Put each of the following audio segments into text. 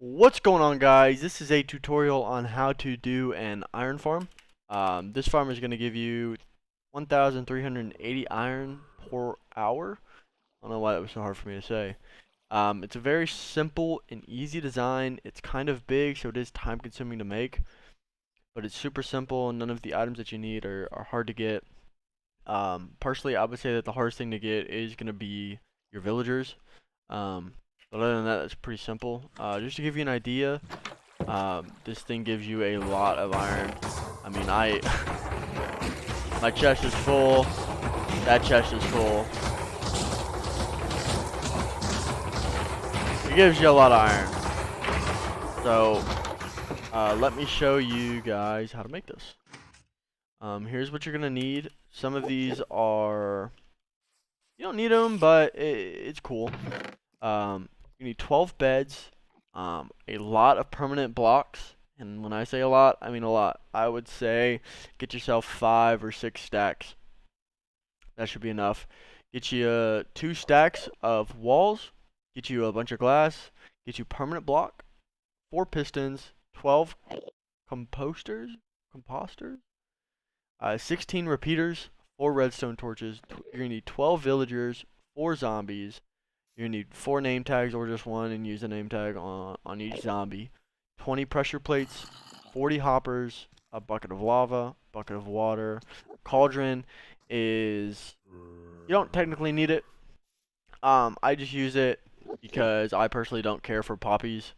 What's going on, guys? This is a tutorial on how to do an iron farm. This farm is going to give you 1,380 iron per hour. I don't know why that was so hard for me to say. It's a very simple and easy design. It's kind of big, so it is time consuming to make, but it's super simple and none of the items that you need are hard to get. Personally, I would say that the hardest thing to get is going to be your villagers. But other than that, it's pretty simple. Just to give you an idea, this thing gives you a lot of iron. I mean, my chest is full. That chest is full. It gives you a lot of iron. So, let me show you guys how to make this. Here's what you're gonna need. Some of these are, you don't need them, but it's cool. You need 12 beds, a lot of permanent blocks, and when I say a lot, I mean a lot. I would say get yourself 5 or 6 stacks. That should be enough. Get you 2 stacks of walls, get you a bunch of glass, get you permanent block, 4 pistons, 12 composters, 16 repeaters, 4 redstone torches. You're gonna need 12 villagers, 4 zombies. You're gonna need 4 name tags or just one, and use a name tag on each zombie. 20 pressure plates, 40 hoppers, a bucket of lava, bucket of water. Cauldron is, you don't technically need it. I just use it because I personally don't care for poppies.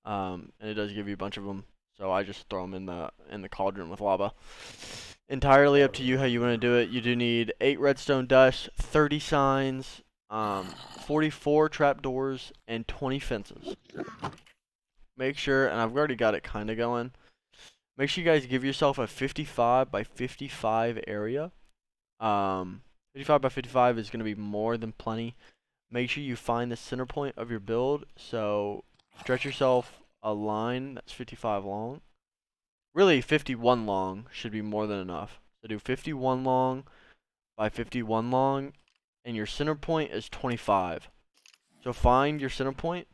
And it does give you a bunch of them, so I just throw them in the cauldron with lava. Entirely up to you how you want to do it. You do need 8 redstone dust, 30 signs, 44 trapdoors, and 20 fences. Make sure, and I've already got it kind of going. Make sure you guys give yourself a 55 by 55 area. 55 by 55 is going to be more than plenty. Make sure you find the center point of your build. So stretch yourself a line that's 55 long. Really, 51 long should be more than enough. So do 51 long by 51 long, and your center point is 25. So find your center point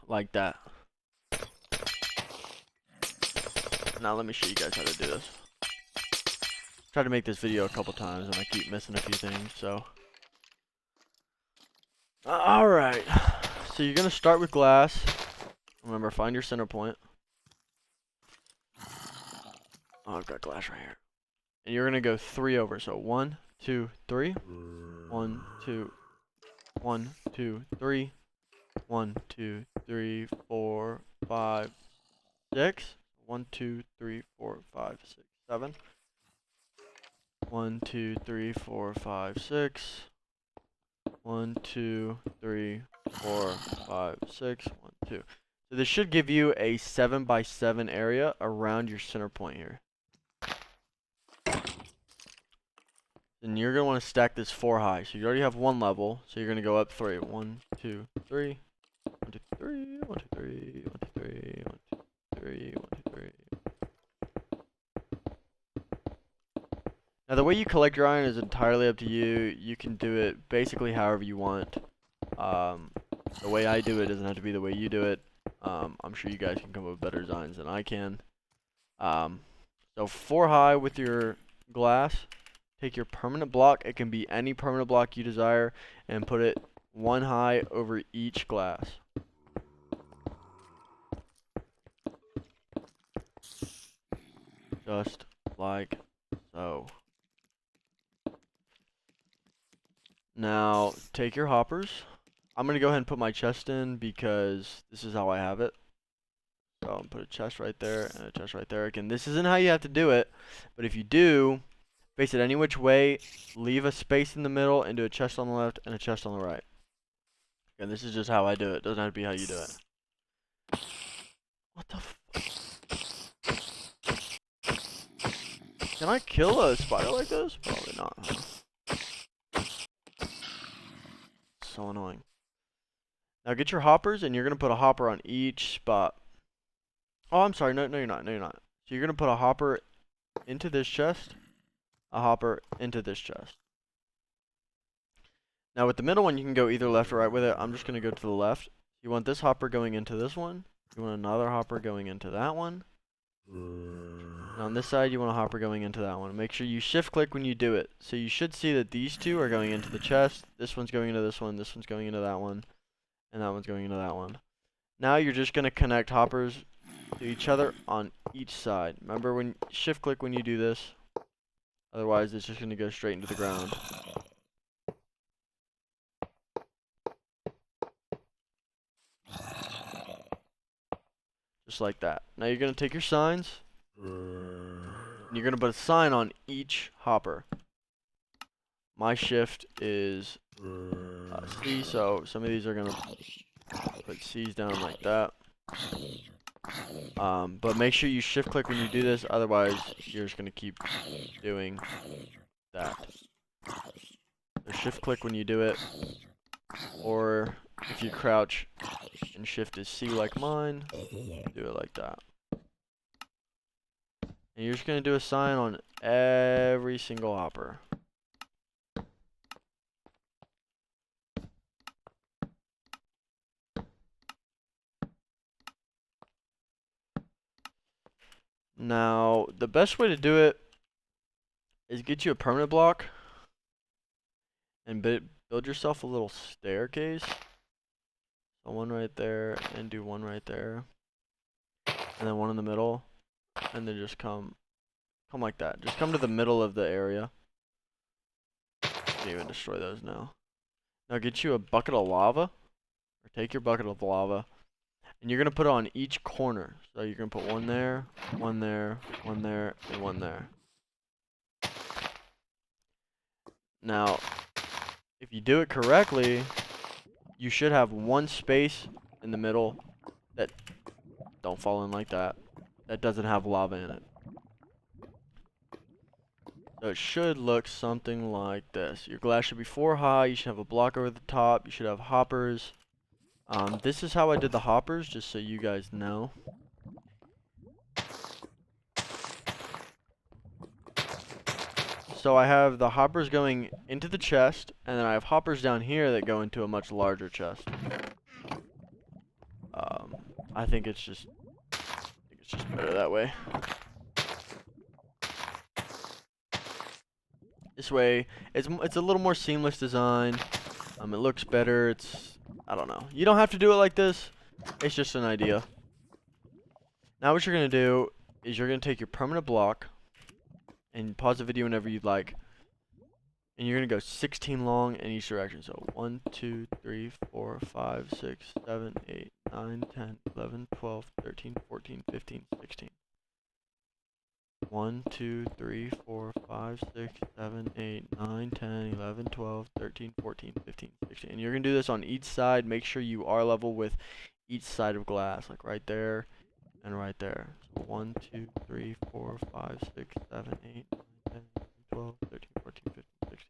like that. Now let me show you guys how to do this. Tried to make this video a couple times and I keep missing a few things, so. Alright. So you're gonna start with glass. Remember, find your center point. Oh, I've got glass right here. And you're gonna go 3 over. So 1, 2, 3. 1, 2, 1, 2, 3. 1, 2, 3, 4, 5, 6. 1, 2, 3, 4, 5, 6, 7. 1, 2, 3, 4, 5, 6. 1, 2, 3, 4, 5, 6. 1, 2. So this should give you a 7 by 7 area around your center point here. And you're going to want to stack this 4 high. So you already have 1 level, so you're going to go up 3. 1, 2, 3. 1, 2, 3. 1, 2, 3. 1, 2, 3. 1, 2, 3. 1, 2, 3. Now the way you collect your iron is entirely up to you. You can do it basically however you want. The way I do it doesn't have to be the way you do it. I'm sure you guys can come up with better designs than I can. So 4 high with your glass. Take your permanent block. It can be any permanent block you desire, and put it 1 high over each glass. Just like so. Now, take your hoppers. I'm going to go ahead and put my chest in because this is how I have it. So, I'm going to put a chest right there and a chest right there. Again, this isn't how you have to do it, but if you do, face it any which way, leave a space in the middle, and do a chest on the left and a chest on the right. And this is just how I do it. Doesn't have to be how you do it. What the Can I kill a spider like this? Probably not, huh? So annoying. Now get your hoppers, and you're going to put a hopper on each spot. Oh, I'm sorry. No, you're not. No, you're not. So you're going to put a hopper into this chest, a hopper into this chest. Now with the middle one, you can go either left or right with it. I'm just going to go to the left. You want this hopper going into this one. You want another hopper going into that one. And on this side, you want a hopper going into that one. Make sure you shift click when you do it. So you should see that these two are going into the chest. This one's going into this one. This one's going into that one. And that one's going into that one. Now you're just going to connect hoppers to each other on each side. Remember, when shift click when you do this. Otherwise, it's just going to go straight into the ground. Just like that. Now you're going to take your signs. And you're going to put a sign on each hopper. My shift is C, so some of these are going to put C's down like that. But make sure you shift click when you do this, otherwise you're just going to keep doing that. So shift click when you do it, or if you crouch and shift is C like mine, do it like that. And you're just going to do a sign on every single hopper. Now, the best way to do it is get you a permanent block and build yourself a little staircase. So one right there, and do one right there. And then one in the middle. And then just come like that. Just come to the middle of the area. Can't even destroy those now. Now get you a bucket of lava. Or take your bucket of lava. And you're going to put it on each corner. So you're going to put one there, one there, one there, and one there. Now, if you do it correctly, you should have one space in the middle that don't fall in like that. That doesn't have lava in it. So it should look something like this. Your glass should be 4 high. You should have a block over the top. You should have hoppers. This is how I did the hoppers, just so you guys know. So I have the hoppers going into the chest, and then I have hoppers down here that go into a much larger chest. I think it's just better that way. This way, it's a little more seamless design. It looks better. I don't know. You don't have to do it like this. It's just an idea. Now what you're gonna do is you're gonna take your permanent block and pause the video whenever you'd like. And you're gonna go 16 long in each direction. So 1, 2, 3, 4, 5, 6, 7, 8, 9, 10, 11, 12, 13, 14, 15, 16. 1, 2, 3, 4, 5, 6, 7, 8, 9, 10, 11, 12, 13, 14, 15, 16. And you're going to do this on each side. Make sure you are level with each side of glass, like right there and right there. So 1, 2, 3, 4, 5, 6, 7, 8, 9, 10, 11, 12, 13, 14, 15, 16.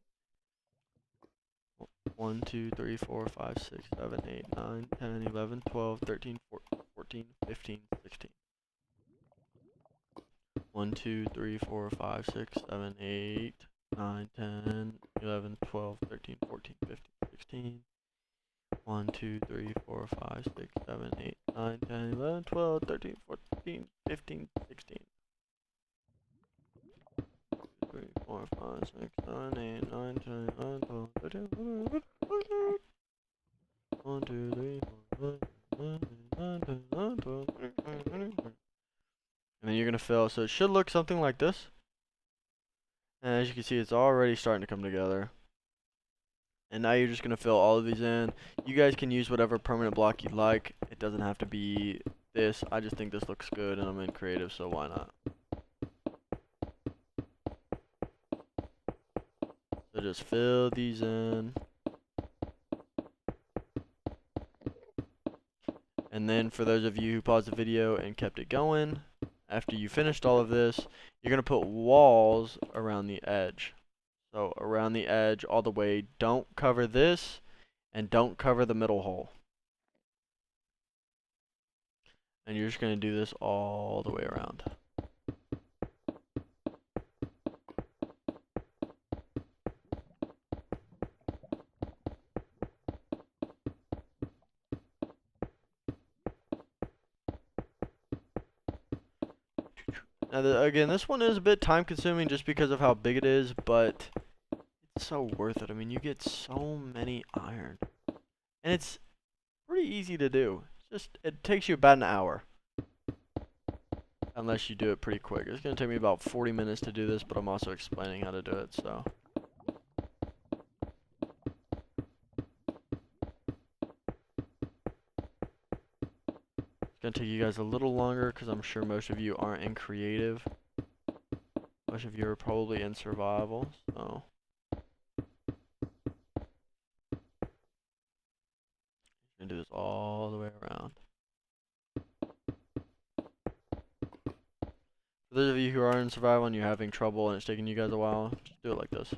1, 2, 3, 4, 5, 6, 7, 8, 9, 10, 11, 12, 13, 14, 15, 16. 1, 2, 3, 4, 5, 6, 7, 8, 9, 10, 11, 12, 13, 14, 15, 16. 1, 2, 3, 4, 5, 6, 7, 8, 9, 10, 11, 12, 13, 14, 15, 16. 3, 4, 5, 6, 7, 8, 9, 10, 11, 12, 13, 14, 1, 2, 3, 4, 5, 6, 7, 8, 9, 10, 11, 12, 13, 14, 15. And then you're going to fill, so it should look something like this. And as you can see, it's already starting to come together. And now you're just going to fill all of these in. You guys can use whatever permanent block you'd like. It doesn't have to be this. I just think this looks good and I'm in creative, so why not? So just fill these in. And then for those of you who paused the video and kept it going, after you finished all of this, you're going to put walls around the edge. So around the edge all the way. Don't cover this and don't cover the middle hole. And you're just going to do this all the way around. Now, again, this one is a bit time consuming just because of how big it is, but it's so worth it. I mean, you get so many iron. And it's pretty easy to do. It takes you about an hour. Unless you do it pretty quick. It's going to take me about 40 minutes to do this, but I'm also explaining how to do it, so. It's going to take you guys a little longer because I'm sure most of you aren't in creative. Most of you are probably in survival, so. I'm going to do this all the way around. For those of you who are in survival and you're having trouble and it's taking you guys a while, just do it like this.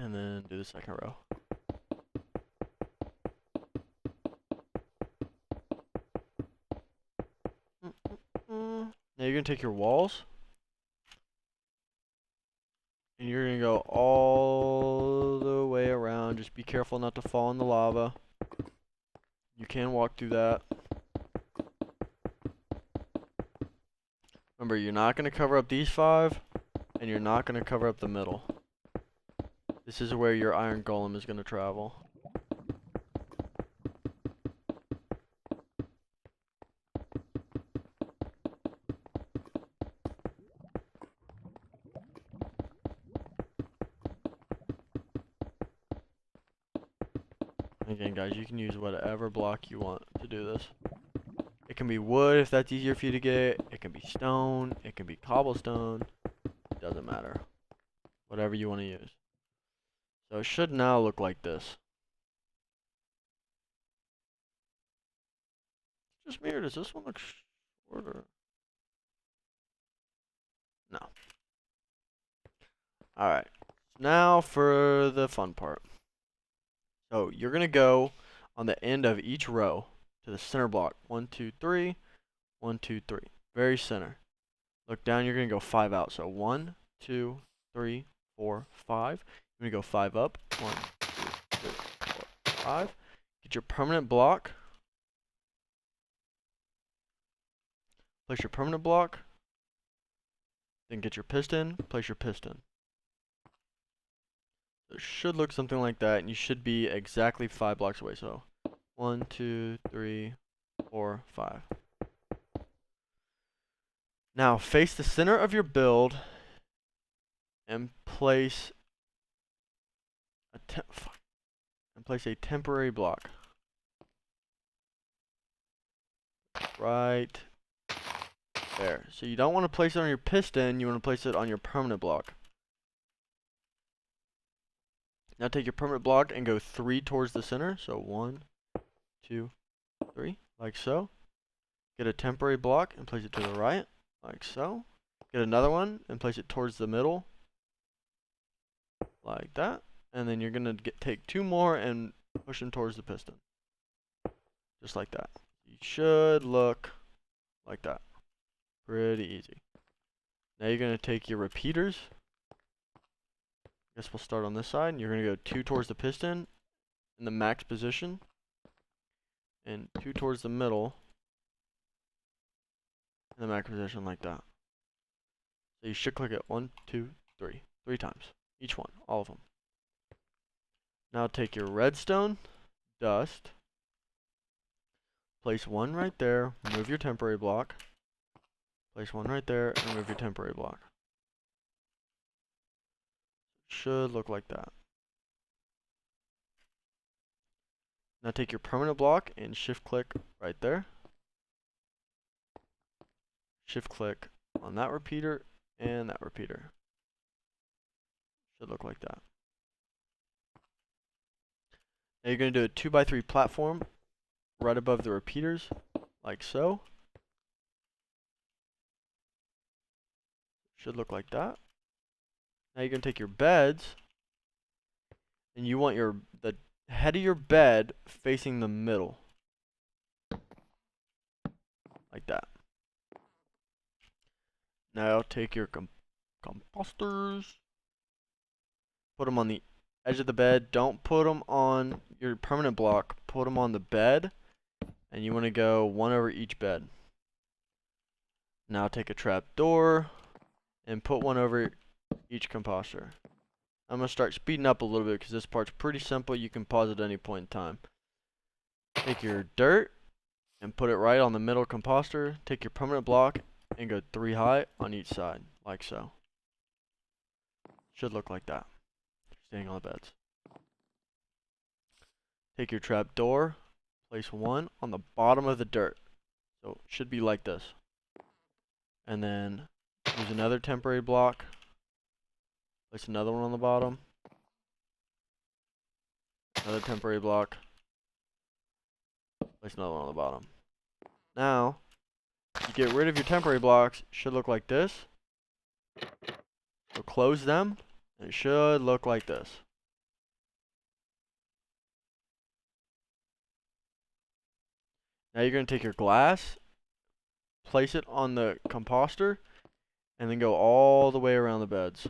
And then do the second row. Now you're going to take your walls. And you're going to go all the way around. Just be careful not to fall in the lava. You can walk through that. Remember, you're not going to cover up these 5. And you're not going to cover up the middle. This is where your iron golem is going to travel. Again, guys, you can use whatever block you want to do this. It can be wood if that's easier for you to get. It can be stone. It can be cobblestone. It doesn't matter. Whatever you want to use. So it should now look like this. Just mirror. Does this one look shorter? No. Alright. Now for the fun part. So you're going to go on the end of each row to the center block. 1, 2, 3. 1, 2, 3. Very center. Look down, you're going to go 5 out. So 1, 2, 3, 4, 5. You're going to go 5 up. 1, 2, 3, 4, 5. Get your permanent block. Place your permanent block. Then get your piston. Place your piston. It should look something like that, and you should be exactly 5 blocks away. So 1, 2, 3, 4, 5. Now face the center of your build and place a temporary block right there. So you don't want to place it on your piston, you want to place it on your permanent block. Now take your permanent block and go 3 towards the center. So 1, 2, 3, like so. Get a temporary block and place it to the right, like so. Get another one and place it towards the middle, like that. And then you're going to take 2 more and push them towards the piston. Just like that. You should look like that. Pretty easy. Now you're going to take your repeaters. I guess we'll start on this side. You're going to go 2 towards the piston in the max position. And 2 towards the middle in the max position like that. So you should click it 1, 2, 3. 3 times. Each one. All of them. Now take your redstone, dust. Place 1 right there. Move your temporary block. Place 1 right there and move your temporary block. Should look like that. Now take your permanent block and shift click right there. Shift click on that repeater and that repeater. Should look like that. Now you're going to do a 2x3 platform right above the repeaters, like so. Should look like that. Now you're going to take your beds, and you want the head of your bed facing the middle. Like that. Now take your composters, put them on the edge of the bed. Don't put them on your permanent block. Put them on the bed, and you want to go one over each bed. Now take a trap door and put one over each composter. I'm going to start speeding up a little bit because this part's pretty simple. You can pause at any point in time. Take your dirt and put it right on the middle composter. Take your permanent block and go 3 high on each side, like so. Should look like that. Standing on the beds. Take your trap door, place one on the bottom of the dirt. So it should be like this. And then use another temporary block. Place another one on the bottom. Another temporary block. Place another one on the bottom. Now, you get rid of your temporary blocks. It should look like this. So close them, and it should look like this. Now you're going to take your glass, place it on the composter, and then go all the way around the beds.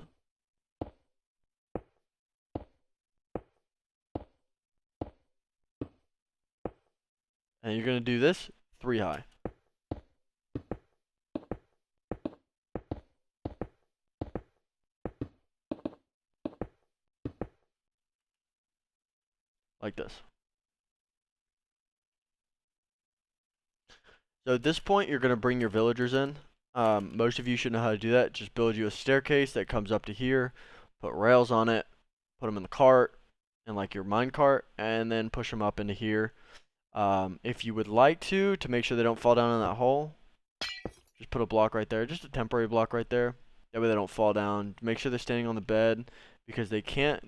And you're going to do this 3 high. Like this. So at this point, you're going to bring your villagers in. Most of you should know how to do that. Just build you a staircase that comes up to here, put rails on it, put them in the cart, and like your mine cart, and then push them up into here. If you would like to make sure they don't fall down in that hole, just put a block right there, just a temporary block right there. That way they don't fall down. Make sure they're standing on the bed because they can't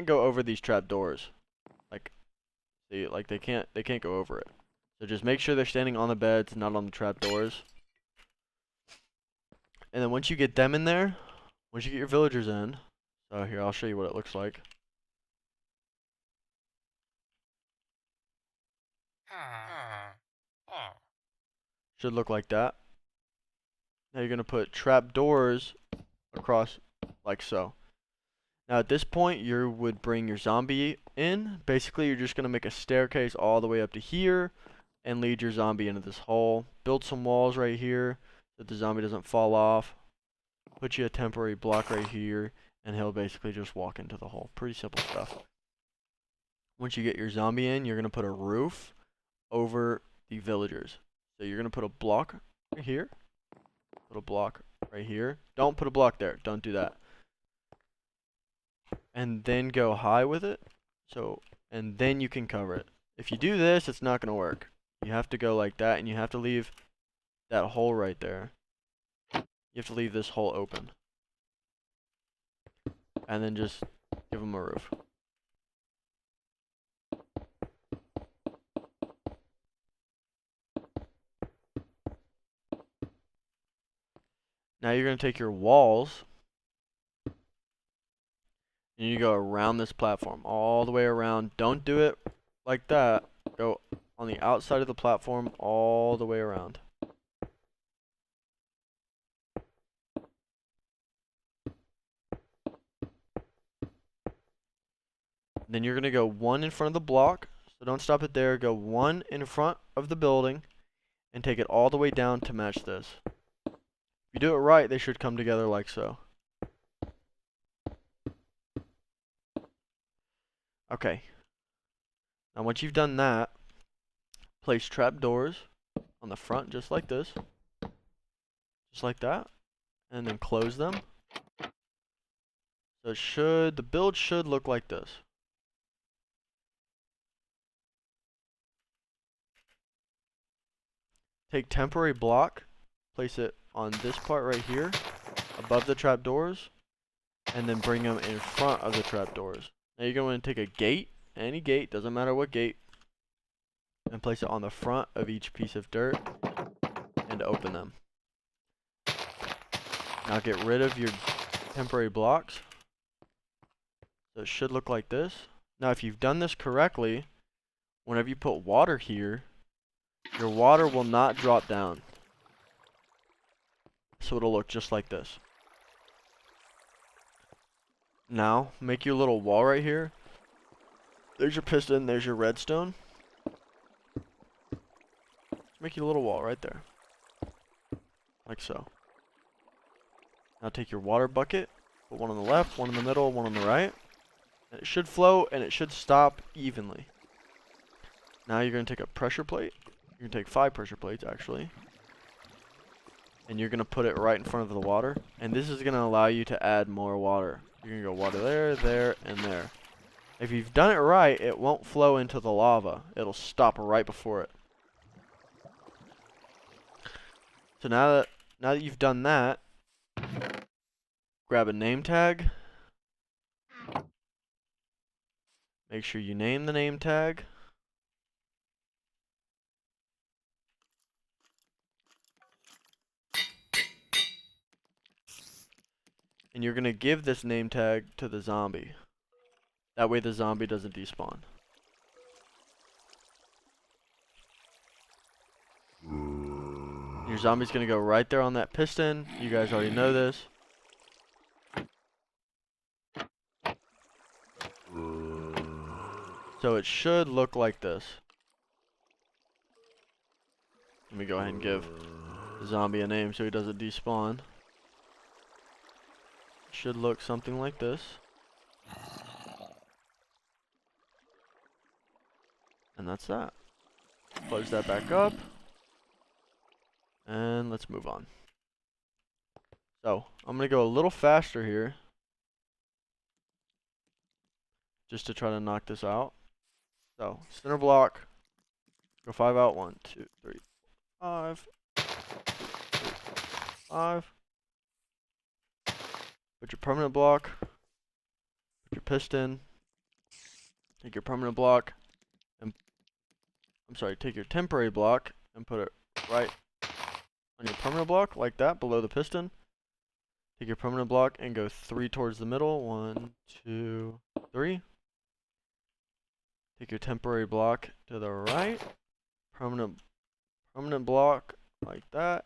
go over these trap doors. They can't go over it. So just make sure they're standing on the beds, not on the trap doors. And then once you get them in there, once you get your villagers in, so here I'll show you what it looks like. Should look like that. Now you're going to put trap doors across like so. Now at this point you would bring your zombie in. Basically you're just going to make a staircase all the way up to here and lead your zombie into this hole. Build some walls right here so that the zombie doesn't fall off. Put you a temporary block right here and he'll basically just walk into the hole. Pretty simple stuff. Once you get your zombie in, you're going to put a roof over the villagers. So you're going to put a block right here. Put a block right here. Don't put a block there. Don't do that. And then go high with it. And then you can cover it. If you do this, it's not going to work. You have to go like that, and you have to leave that hole right there. You have to leave this hole open. And then just give them a roof. Now you're going to take your walls and you go around this platform, all the way around. Don't do it like that. Go on the outside of the platform all the way around. Then you're going to go one in front of the block. So don't stop it there. Go one in front of the building and take it all the way down to match this. If you do it right, they should come together like so. Okay. Now once you've done that, place trap doors on the front just like this. Just like that. And then close them. So the build should look like this. Take temporary block, place it on this part right here, above the trapdoors, and then bring them in front of the trapdoors. Now you're going to take a gate, any gate, doesn't matter what gate, and place it on the front of each piece of dirt, and open them. Now get rid of your temporary blocks. So it should look like this. Now if you've done this correctly, whenever you put water here, your water will not drop down. So it'll look just like this. Now, make your little wall right here. There's your piston, there's your redstone. Just make your little wall right there. Like so. Now take your water bucket, put one on the left, one in the middle, one on the right. And it should flow, and it should stop evenly. Now you're going to take a pressure plate. You're going to take 5 pressure plates, actually. And you're going to put it right in front of the water. And this is going to allow you to add more water. You're going to go water there, there, and there. If you've done it right, it won't flow into the lava. It'll stop right before it. So now that you've done that, grab a name tag. Make sure you name the name tag. And you're going to give this name tag to the zombie. That way the zombie doesn't despawn. Your zombie's going to go right there on that piston. You guys already know this. So it should look like this. Let me go ahead and give the zombie a name so he doesn't despawn. It should look something like this. And that's that. Close that back up. And let's move on. So, I'm going to go a little faster here. Just to try to knock this out. So, center block. Go 5 out. 1, 2, 3, 5. 5. Put your permanent block. Put your piston. Take your permanent block. And take your temporary block and put it right on your permanent block, like that, below the piston. Take your permanent block and go 3 towards the middle. 1, 2, 3. Take your temporary block to the right. Permanent block, like that.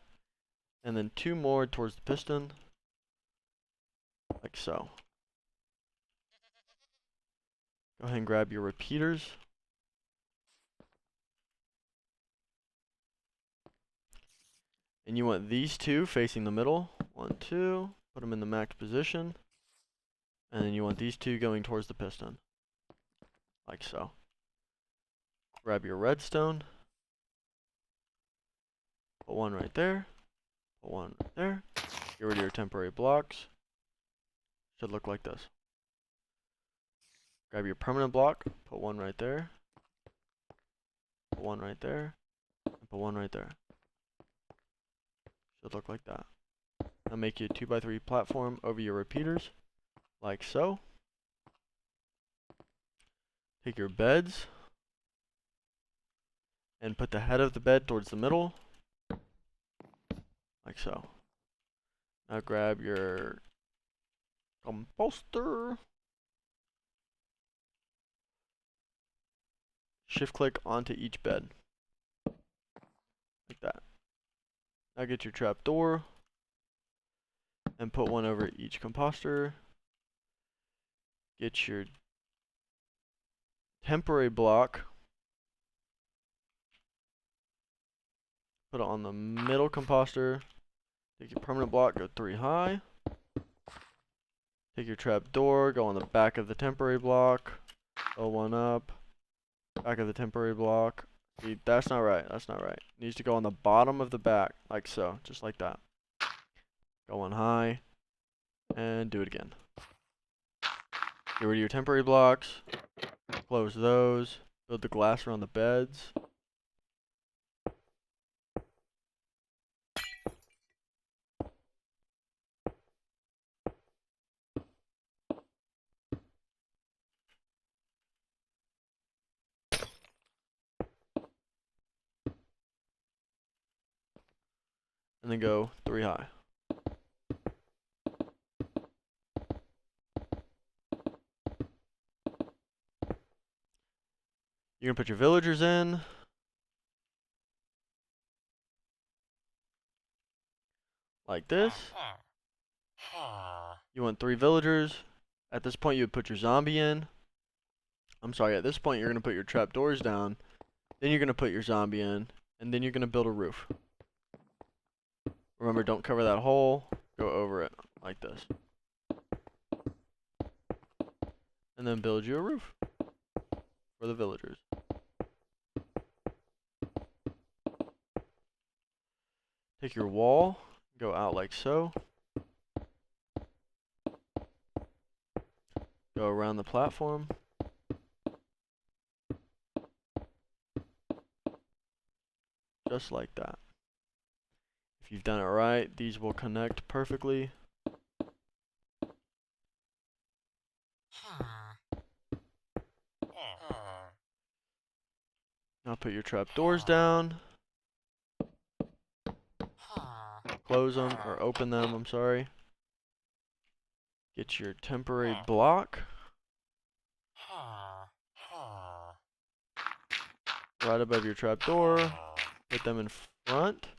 And then 2 more towards the piston. Like so. Go ahead and grab your repeaters. And you want these 2 facing the middle. 1, 2. Put them in the max position. And then you want these 2 going towards the piston. Like so. Grab your redstone. Put 1 right there. Put 1 right there. Get rid of your temporary blocks. Should look like this. Grab your permanent block. Put 1 right there. Put 1 right there. And put 1 right there. Should look like that. Now make you a 2x3 platform over your repeaters. Like so. Take your beds. And put the head of the bed towards the middle. Like so. Now grab your composter. Shift click onto each bed. Like that. Now get your trap door. And put 1 over each composter. Get your temporary block. Put it on the middle composter. Take your permanent block, go 3 high. Take your trap door, go on the back of the temporary block. Go 1 up. Back of the temporary block. See, that's not right. That's not right. It needs to go on the bottom of the back, like so, just like that. Go 1 high. And do it again. Get rid of your temporary blocks. Close those. Build the glass around the beds. And then go 3 high. You're going to put your villagers in. like this. You want 3 villagers. At this point, you would put your zombie in. I'm sorry, at this point, you're going to put your trapdoors down. Then you're going to put your zombie in. And then you're going to build a roof. Remember, don't cover that hole. Go over it like this. And then build you a roof for the villagers. Take your wall, go out like so. Go around the platform. Just like that. If you've done it right, these will connect perfectly. Now put your trapdoors down. Close them, or open them, I'm sorry. Get your temporary block. Right above your trapdoor. Put them in front.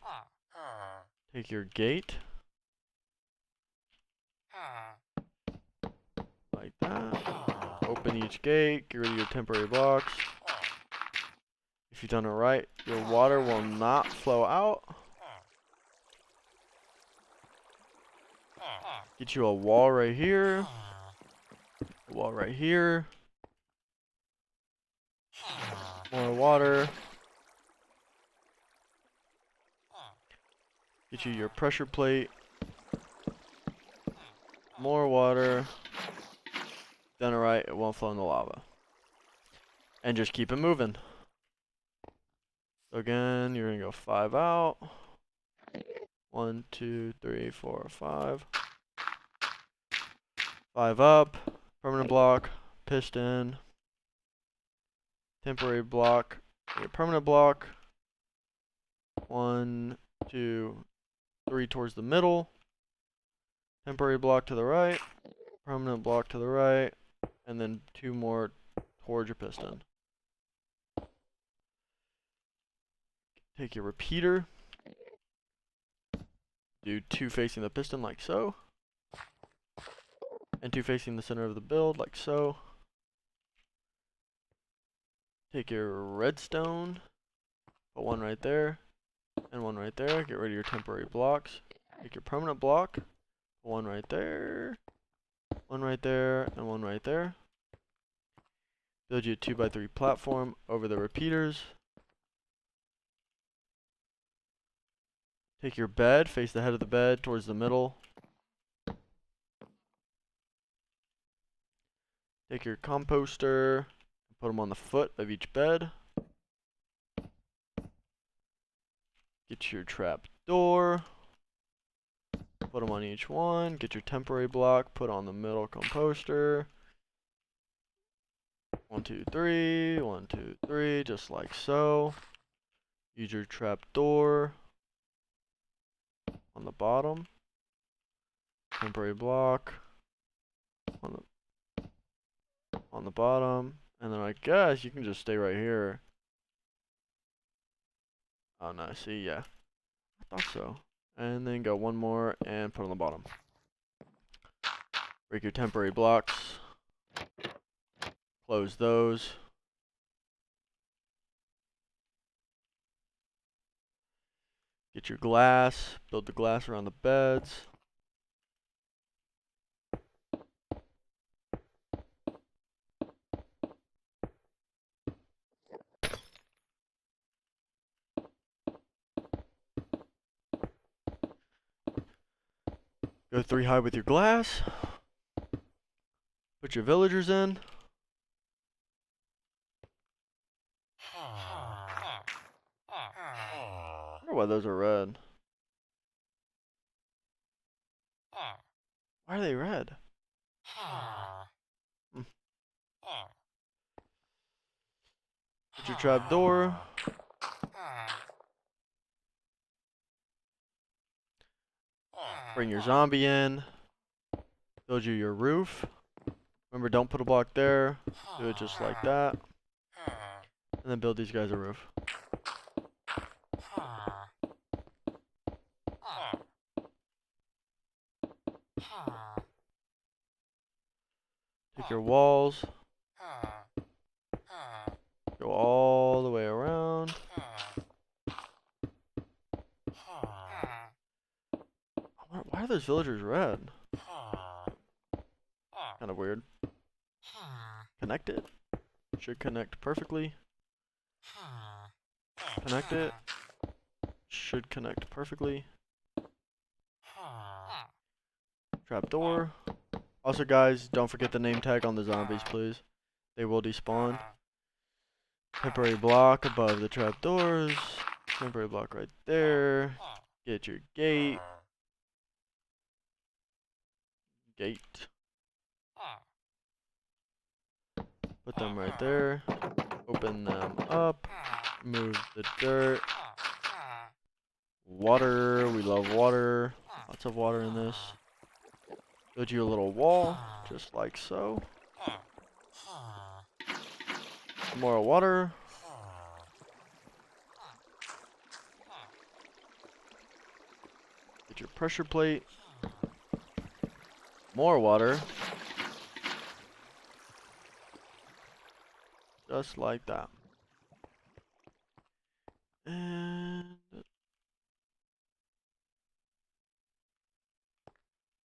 Take your gate. Like that. Open each gate, get rid of your temporary blocks. If you've done it right, your water will not flow out. Get you a wall right here. A wall right here. More water. Get you your pressure plate. More water. Done it right, it won't flow in the lava. And just keep it moving. So again, you're gonna go 5 out. 1, 2, 3, 4, 5. 5 up. Permanent block. Piston. Temporary block. A permanent block. 1, 2, 3 towards the middle. Temporary block to the right. Permanent block to the right. And then 2 more towards your piston. Take your repeater. Do 2 facing the piston like so. And 2 facing the center of the build like so. Take your redstone. Put 1 right there. And 1 right there. Get rid of your temporary blocks. Take your permanent block. Put 1 right there. 1 right there. And 1 right there. Build you a 2x3 platform over the repeaters. Take your bed, face the head of the bed towards the middle. Take your composter, put them on the foot of each bed. Get your trap door, put them on each one. Get your temporary block, put on the middle composter. 1, 2, 3, 1, 2, 3, just like so. Use your trap door on the bottom. Temporary block on the bottom, and then I guess you can just stay right here. Oh no, see, yeah, I thought so. And then go 1 more and put on the bottom. Break your temporary blocks. Close those. Get your glass. Build the glass around the beds. Go 3 high with your glass. Put your villagers in. I wonder why those are red. Why are they red? Put your trap door. Bring your zombie in. Build you your roof. Remember, don't put a block there. Do it just like that. And then build these guys a roof. Take your walls. Go all the way around. Why are those villagers red? Kind of weird. Connect it. Should connect perfectly. Connect it. Should connect perfectly. Trapdoor. Also, guys, don't forget the name tag on the zombies, please. They will despawn. Temporary block above the trapdoors. Temporary block right there. Get your gate. Gate. Put them right there. Open them up. Move the dirt. Water. We love water. Lots of water in this. Build you a little wall, just like so. More water. Get your pressure plate. More water. Just like that. And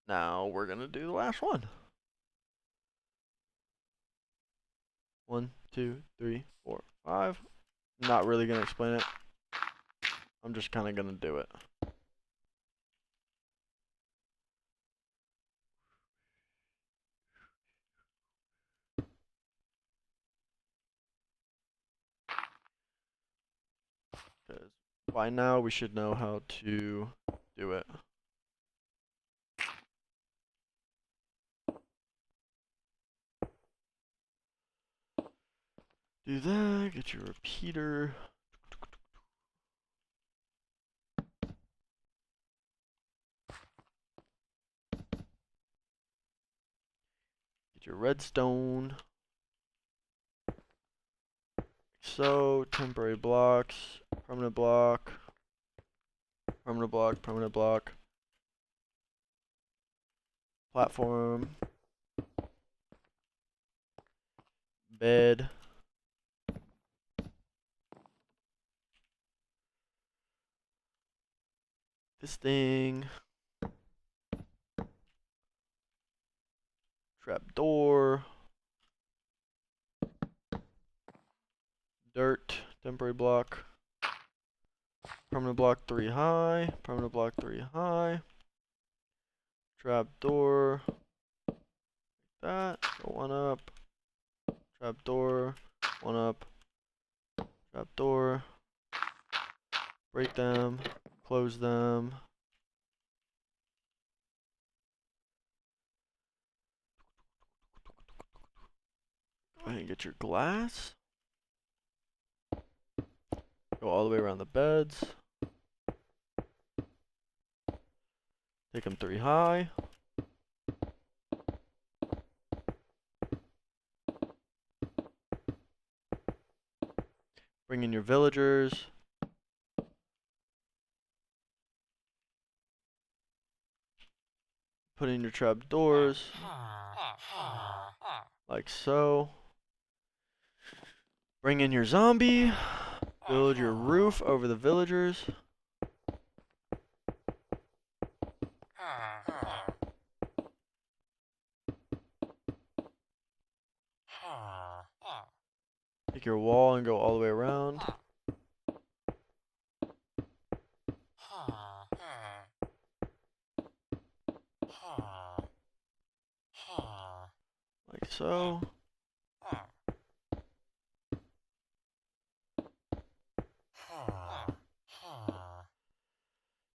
now we're gonna do the last one. 1, 2, 3, 4, 5. Not really gonna explain it. I'm just kind of gonna do it. Because by now we should know how to do it. Do that, get your repeater. Get your redstone. So, temporary blocks, permanent block, permanent block, permanent block. Platform. Bed. This thing. Trapdoor. Dirt. Temporary block. Permanent block 3 high. Permanent block 3 high. Trapdoor. Like that. Go one up. Trapdoor. One up. Trapdoor. Break them. Close them. Go ahead and get your glass. Go all the way around the beds. Take them 3 high. Bring in your villagers. Put in your trapdoors. Like so. Bring in your zombie. Build your roof over the villagers. Take your wall and go all the way around. Like so.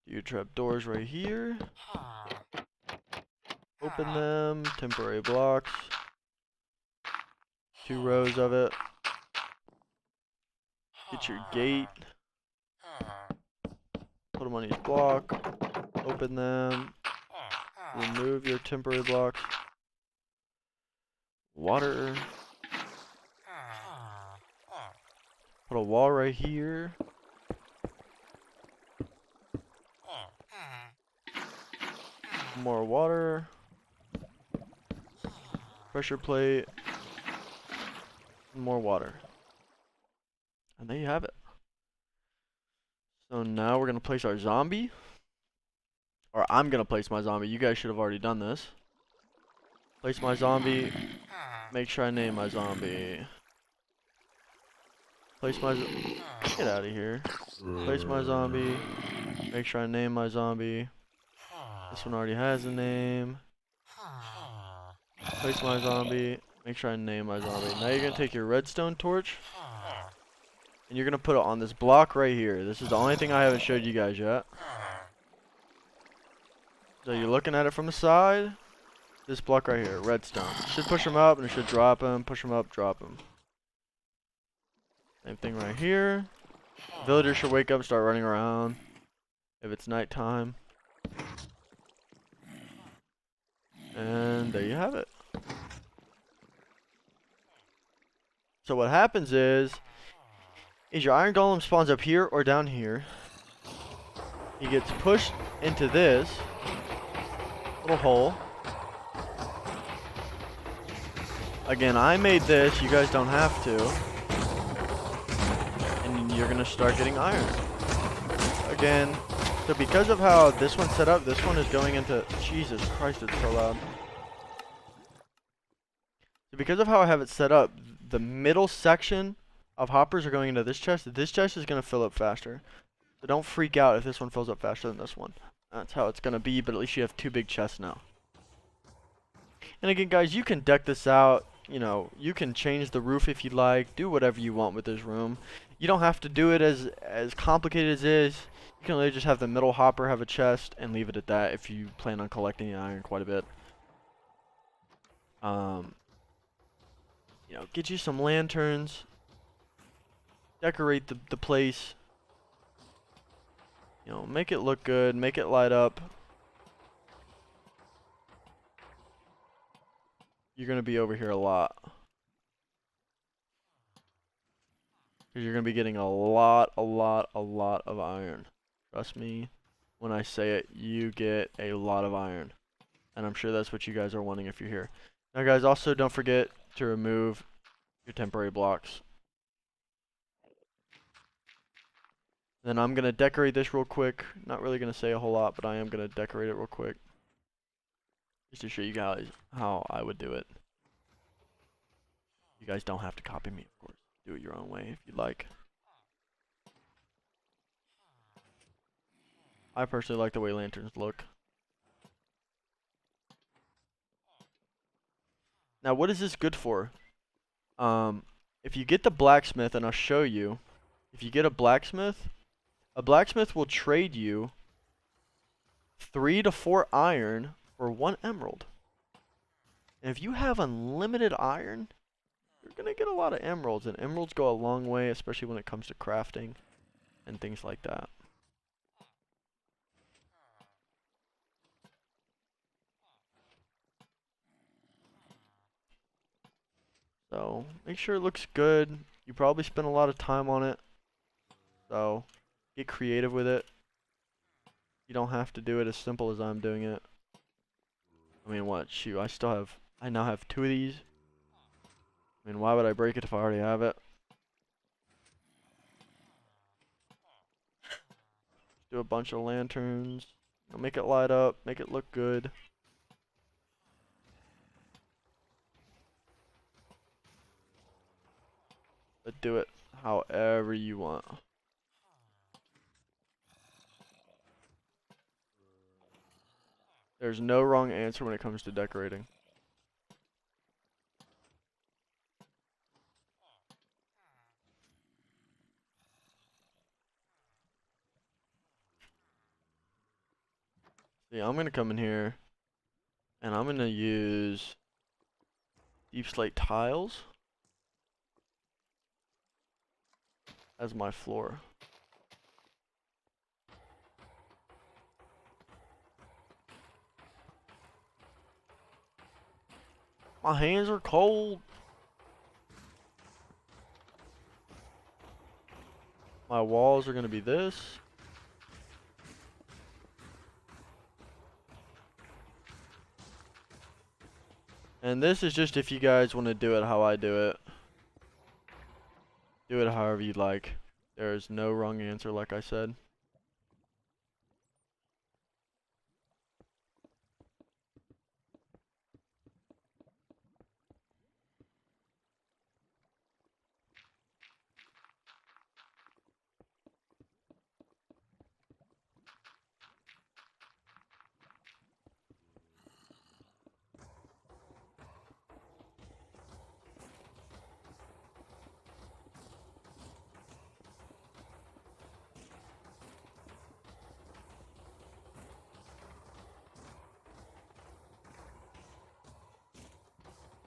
Do your trapdoors right here. Open them. Temporary blocks. 2 rows of it. Get your gate. Put them on each block. Open them. Remove your temporary blocks. Water. Put a wall right here. More water. pressure plate, and more water. And there you have it. So now we're gonna place our zombie. Or I'm gonna place my zombie. You guys should have already done this. Place my zombie. Make sure I name my zombie. Place my get out of here. Place my zombie. Make sure I name my zombie. This one already has a name. Place my zombie. Make sure I name my zombie. Now you're gonna take your redstone torch and you're gonna put it on this block right here. This is the only thing I haven't showed you guys yet. So you're looking at it from the side. This block right here, redstone. It should push him up and it should drop him. Push him up, drop him. Same thing right here. Villagers should wake up and start running around if it's nighttime. And there you have it. So what happens is your iron golem spawns up here or down here. He gets pushed into this little hole. Again, I made this, you guys don't have to. And you're gonna start getting iron. Again, so because of how this one's set up, this one is going into, Jesus Christ, it's so loud. So because of how I have it set up, the middle section of hoppers are going into this chest. This chest is gonna fill up faster. So don't freak out if this one fills up faster than this one. That's how it's gonna be, but at least you have two big chests now. And again, guys, you can deck this out. You know, you can change the roof if you like. Do whatever you want with this room. You don't have to do it as complicated as it is. You can literally just have the middle hopper have a chest and leave it at that if you plan on collecting the iron quite a bit. You know, get you some lanterns. Decorate the place. You know, make it look good. Make it light up. You're going to be over here a lot. Because you're going to be getting a lot of iron. Trust me when I say it, you get a lot of iron. And I'm sure that's what you guys are wanting if you're here. Now guys, also don't forget to remove your temporary blocks. Then I'm going to decorate this real quick. Not really going to say a whole lot, but I am going to decorate it real quick. Just to show you guys how I would do it. You guys don't have to copy me, of course. Do it your own way if you'd like. I personally like the way lanterns look. Now, what is this good for? If you get the blacksmith, and I'll show you, if you get a blacksmith will trade you 3 to 4 iron for 1 emerald. And if you have unlimited iron, you're gonna get a lot of emeralds, and emeralds go a long way, especially when it comes to crafting and things like that. So make sure it looks good. You probably spent a lot of time on it, so get creative with it. You don't have to do it as simple as I'm doing it. I mean, what? Shoot, I now have 2 of these. I mean, why would I break it if I already have it? Do a bunch of lanterns. Make it light up. Make it look good. But do it however you want. There's no wrong answer when it comes to decorating. See, I'm gonna come in here and I'm gonna use deep slate tiles as my floor. My hands are cold. My walls are gonna be this. And this is just if you guys want to do it how I do it. Do it however you like. There is no wrong answer, like I said.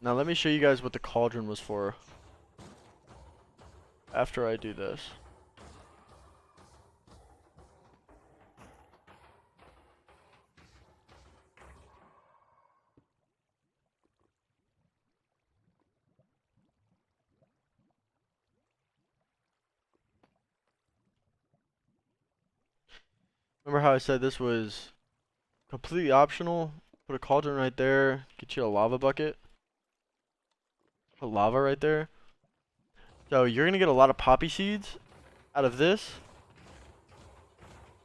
Now let me show you guys what the cauldron was for after I do this. Remember how I said this was completely optional? Put a cauldron right there, get you a lava bucket. Put lava right there. So you're gonna get a lot of poppy seeds out of this.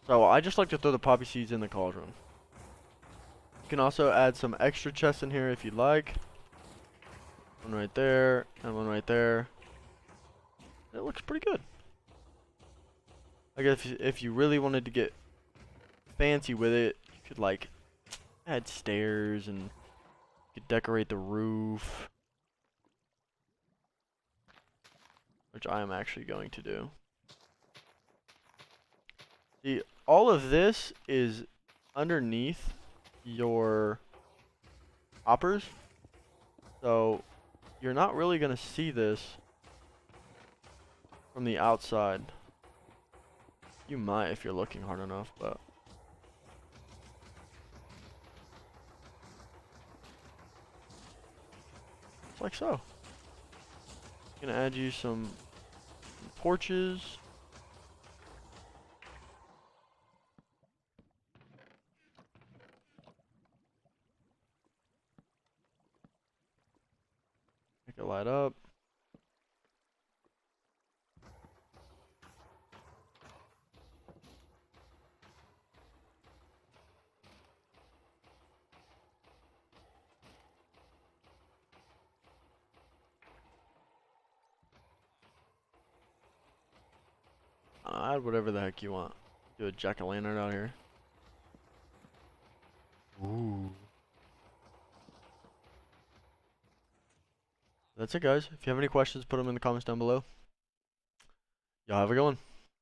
So I just like to throw the poppy seeds in the cauldron. You can also add some extra chests in here if you'd like. One right there, and one right there. It looks pretty good. I guess if you really wanted to get fancy with it, you could like add stairs and you could decorate the roof. Which I am actually going to do. See, all of this is underneath your hoppers. So you're not really going to see this from the outside. You might if you're looking hard enough, but it's like so. Gonna add you some torches. Make it light up. Add whatever the heck you want. Do a jack-o'-lantern out here. Ooh. That's it, guys. If you have any questions, put them in the comments down below. Y'all have a good one.